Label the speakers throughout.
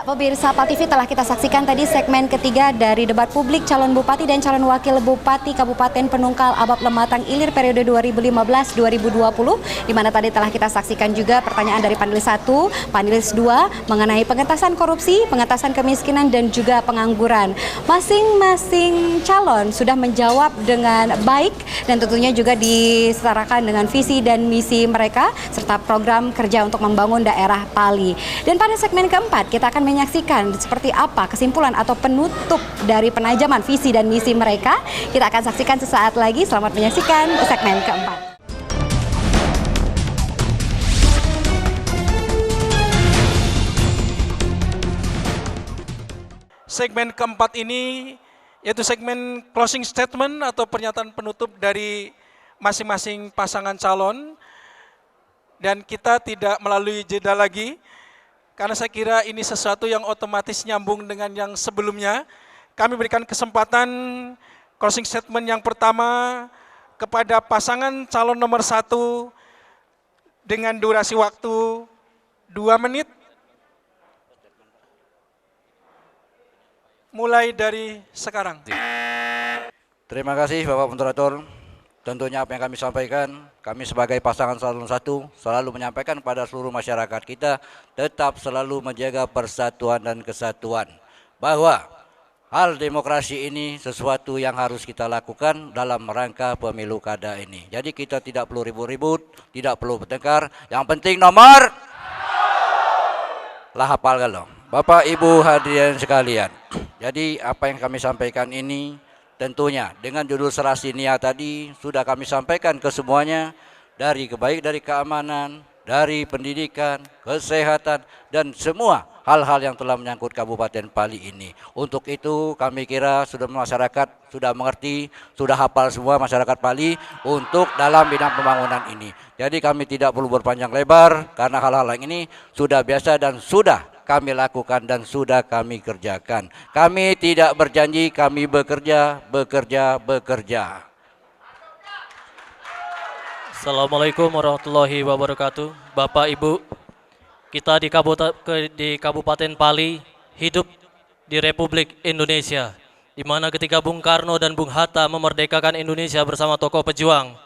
Speaker 1: Ya, pemirsa PAL TV telah kita saksikan tadi segmen ketiga dari debat publik calon bupati dan calon wakil bupati Kabupaten Penungkal Abab Lematang Ilir periode 2015-2020, di mana tadi telah kita saksikan juga pertanyaan dari panelis 1, panelis 2 mengenai pengentasan korupsi, pengentasan kemiskinan dan juga pengangguran. Masing-masing calon sudah menjawab dengan baik dan tentunya juga disetarakan dengan visi dan misi mereka serta program kerja untuk membangun daerah Pali. Dan pada segmen keempat kita akan menyaksikan seperti apa kesimpulan atau penutup dari penajaman visi dan misi mereka. Kita akan saksikan sesaat lagi. Selamat menyaksikan segmen keempat.
Speaker 2: Segmen keempat ini yaitu segmen closing statement atau pernyataan penutup dari masing-masing pasangan calon. Dan kita tidak melalui jeda lagi, karena saya kira ini sesuatu yang otomatis nyambung dengan yang sebelumnya. Kami berikan kesempatan closing statement yang pertama kepada pasangan calon nomor 1 dengan durasi waktu 2 menit. Mulai dari sekarang.
Speaker 3: Terima kasih Bapak Moderator. Tentunya apa yang kami sampaikan, kami sebagai pasangan calon 1 selalu menyampaikan kepada seluruh masyarakat kita tetap selalu menjaga persatuan dan kesatuan. Bahwa hal demokrasi ini sesuatu yang harus kita lakukan dalam rangka pemilu kada ini. Jadi kita tidak perlu ribut-ribut, tidak perlu bertengkar. Yang penting nomor lah hafal kalau. Bapak Ibu hadirin sekalian. Jadi apa yang kami sampaikan ini tentunya dengan judul serasi niat tadi sudah kami sampaikan ke semuanya, dari baik dari keamanan, dari pendidikan, kesehatan, dan semua hal-hal yang telah menyangkut Kabupaten Pali ini. Untuk itu kami kira sudah masyarakat sudah mengerti, sudah hafal semua masyarakat Pali untuk dalam bidang pembangunan ini. Jadi kami tidak perlu berpanjang lebar karena hal-hal yang ini sudah biasa dan sudah kami lakukan dan sudah kami kerjakan. Kami tidak berjanji, kami bekerja.
Speaker 4: Assalamualaikum warahmatullahi wabarakatuh. Bapak Ibu, kita di Kabupaten Pali hidup di Republik Indonesia, di mana ketika Bung Karno dan Bung Hatta memerdekakan Indonesia bersama tokoh pejuang,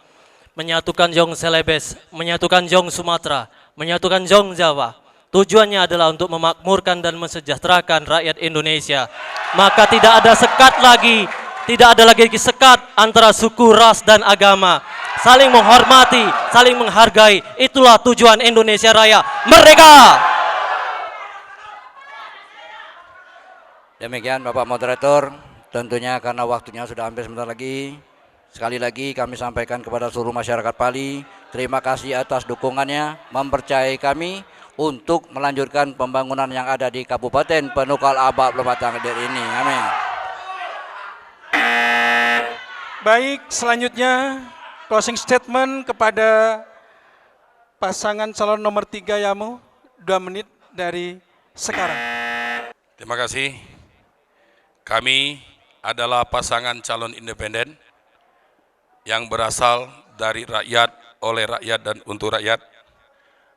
Speaker 4: menyatukan Jong Celebes, menyatukan Jong Sumatera, menyatukan Jong Jawa. Tujuannya adalah untuk memakmurkan dan mensejahterakan rakyat Indonesia. Maka tidak ada sekat lagi, tidak ada lagi sekat antara suku, ras, dan agama. Saling menghormati, saling menghargai. Itulah tujuan Indonesia Raya merdeka.
Speaker 3: Demikian Bapak Moderator, tentunya karena waktunya sudah hampir sebentar lagi. Sekali lagi kami sampaikan kepada seluruh masyarakat Pali, terima kasih atas dukungannya, mempercayai kami untuk melanjutkan pembangunan yang ada di Kabupaten Penungkal Abab Lematang Ilir ini. Amin.
Speaker 2: Baik, selanjutnya closing statement kepada pasangan calon nomor 3 Yamu, 2 menit dari sekarang.
Speaker 5: Terima kasih. Kami adalah pasangan calon independen yang berasal dari rakyat, oleh rakyat, dan untuk rakyat.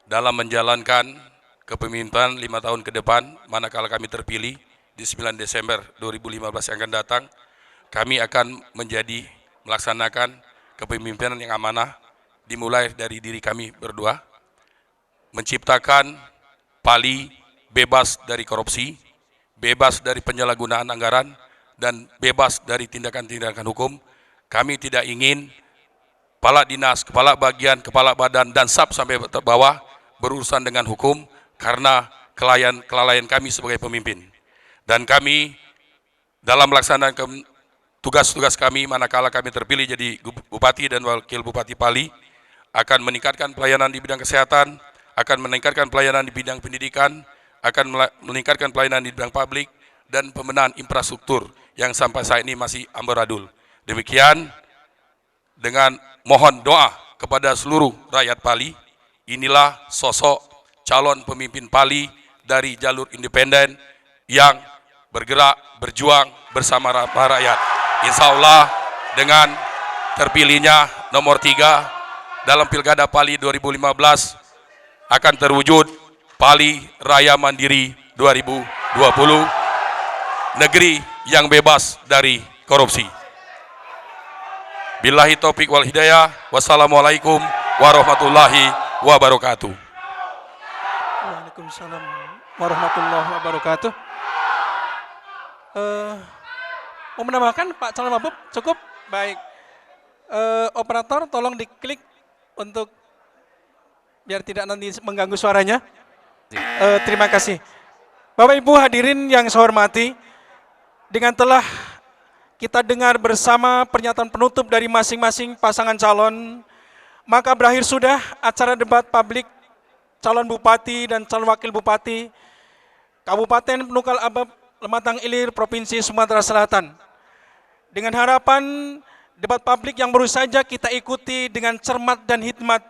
Speaker 5: Dalam menjalankan kepemimpinan 5 tahun ke depan, manakala kami terpilih di 9 Desember 2015 yang akan datang, kami akan melaksanakan kepemimpinan yang amanah, dimulai dari diri kami berdua, menciptakan Pali bebas dari korupsi, bebas dari penyalahgunaan anggaran, dan bebas dari tindakan-tindakan hukum. Kami tidak ingin kepala dinas, kepala bagian, kepala badan, dan SAP sampai bawah berurusan dengan hukum karena kelalaian kami sebagai pemimpin. Dan kami dalam melaksanakan tugas-tugas kami manakala kami terpilih jadi bupati dan wakil bupati Pali, akan meningkatkan pelayanan di bidang kesehatan, akan meningkatkan pelayanan di bidang pendidikan, akan meningkatkan pelayanan di bidang publik, dan pembenahan infrastruktur yang sampai saat ini masih amburadul. Demikian, dengan mohon doa kepada seluruh rakyat Pali, inilah sosok calon pemimpin Pali dari jalur independen yang bergerak, berjuang bersama rakyat. Insya Allah dengan terpilihnya nomor 3 dalam Pilkada Pali 2015 akan terwujud Pali Raya Mandiri 2015. negeri yang bebas dari korupsi. Billahi taufik wal hidayah. Wassalamualaikum warahmatullahi wabarakatuh.
Speaker 2: Waalaikumsalam warahmatullahi wabarakatuh. Mau menambahkan Pak Calon Wabub? Cukup? Baik. Operator tolong diklik untuk biar tidak nanti mengganggu suaranya. Terima kasih. Bapak Ibu hadirin yang saya hormati, dengan telah kita dengar bersama pernyataan penutup dari masing-masing pasangan calon, maka berakhir sudah acara debat publik calon bupati dan calon wakil bupati Kabupaten Penukal Abab Lematang Ilir Provinsi Sumatera Selatan. Dengan harapan debat publik yang baru saja kita ikuti dengan cermat dan hikmat,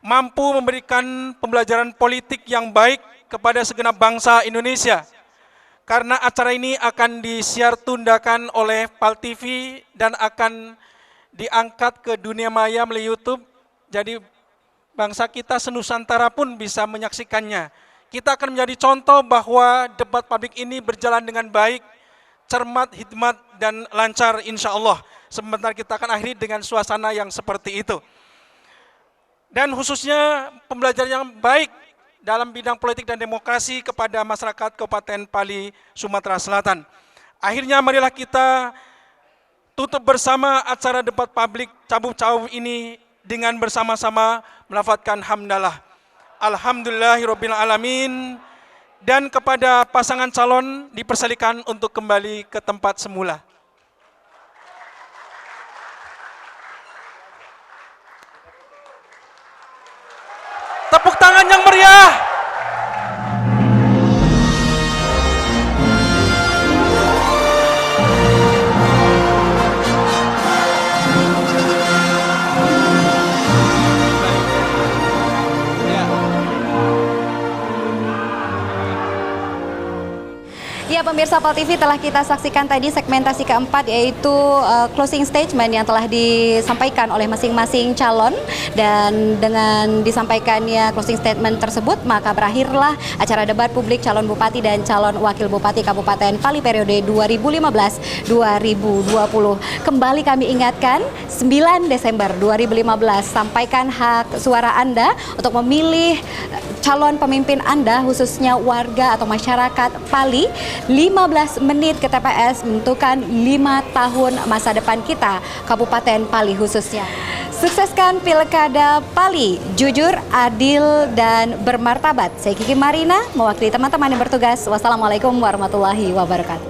Speaker 2: mampu memberikan pembelajaran politik yang baik kepada segenap bangsa Indonesia. Karena acara ini akan disiar tundakan oleh PAL TV dan akan diangkat ke dunia maya melalui YouTube. Jadi bangsa kita senusantara pun bisa menyaksikannya. Kita akan menjadi contoh bahwa debat publik ini berjalan dengan baik, cermat, hikmat, dan lancar insya Allah. Sebentar kita akan akhiri dengan suasana yang seperti itu. Dan khususnya pembelajaran yang baik dalam bidang politik dan demokrasi kepada masyarakat Kabupaten Pali, Sumatera Selatan. Akhirnya marilah kita tutup bersama acara debat publik cabut-cabut ini dengan bersama-sama melafadzkan hamdalah. Alhamdulillahirabbil alamin. Dan kepada pasangan calon dipersilakan untuk kembali ke tempat semula. Tepuk tangan yang meriah.
Speaker 1: Ya, pemirsa PAL TV, telah kita saksikan tadi segmentasi keempat, yaitu closing statement yang telah disampaikan oleh masing-masing calon. Dan dengan disampaikannya closing statement tersebut, maka berakhirlah acara debat publik calon bupati dan calon wakil bupati Kabupaten Pali periode 2015-2020. Kembali kami ingatkan, 9 Desember 2015, sampaikan hak suara Anda untuk memilih calon pemimpin Anda, khususnya warga atau masyarakat Pali. 15 menit ke TPS menentukan 5 tahun masa depan kita, Kabupaten Pali khususnya. Sukseskan Pilkada Pali, jujur, adil, dan bermartabat. Saya Kiki Marina, mewakili teman-teman yang bertugas. Wassalamualaikum warahmatullahi wabarakatuh.